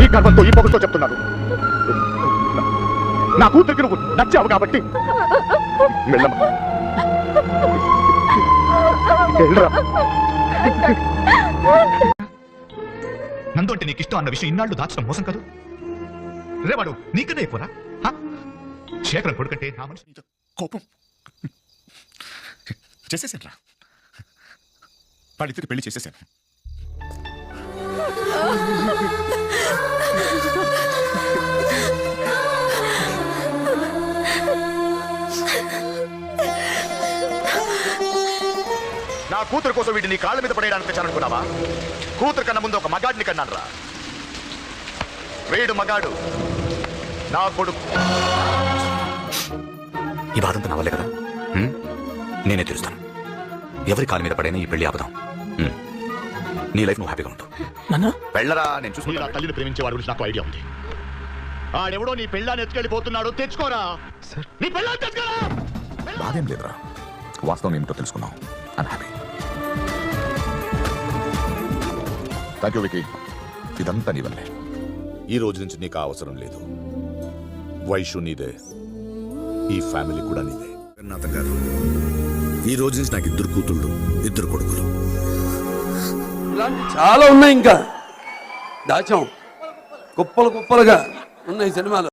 ఈ గర్వంతో ఈ పొగతో చెప్తున్నాను. నా కూతురికి నువ్వు నచ్చావు కాబట్టి వెళ్ళమ్మా. వెళ్ళరా. నందు అంటే నీకు ఇష్టం అన్న విషయం ఇన్నాళ్ళు దాచడం మోసం కాదు. రేవాడు నీకన్నా అయిపోరా. శేఖరం కొడుకంటే నా మనిషి కోపం చేసేసాను రా. వాళ్ళిద్దరికి పెళ్లి చేసేసాను. నా కూతురు కోసం వీటిని నీ కాళ్ళ మీద పడేయడానికి తెచ్చాననుకున్నావా? కూతురు కన్నా ముందు ఒక మగాడిని కన్నాను రా. వీడు మగాడు, నా కొడుకు. ఈ బాధంతా నా వల్లే కదా. నేనే తెలుస్తాను. ఎవరి కాళ్ళ మీద పడైనా ఈ పెళ్లి ఆపదాం. నీ లైఫ్ నువ్వు హ్యాపీగా ఉంటావు. వెళ్ళరా, నేను చూసుకుని. నా తల్లిని ప్రేమించేవాడి గురించి నాకు ఐడియా ఉంది. ఆడెవడో నీ పెళ్ళాన్ని ఎత్తుకెళ్ళిపోతున్నాడు. తెచ్చుకోరా, నీ పెళ్ళాన్ని తెచ్చుకోరా. బాధేం లేదురా, వాస్తవం ఏమిటో తెలుసుకున్నాం. I'm happy. Thank you Vicky, ఇదంతా నీ వల్లే. ఈ రోజు నుంచి నీకు అవసరం లేదు. వైషు నీదే, ఈ ఫ్యామిలీ కూడా నీదే. నాథం గారు, ఈ రోజు నుంచి నాకు 2 కూతుళ్ళు 2 కొడుకులు. ఇలాంటి చాలా ఉన్నాయి, ఇంకా దాచాం కుప్పలుగా ఉన్నాయి సినిమాలు.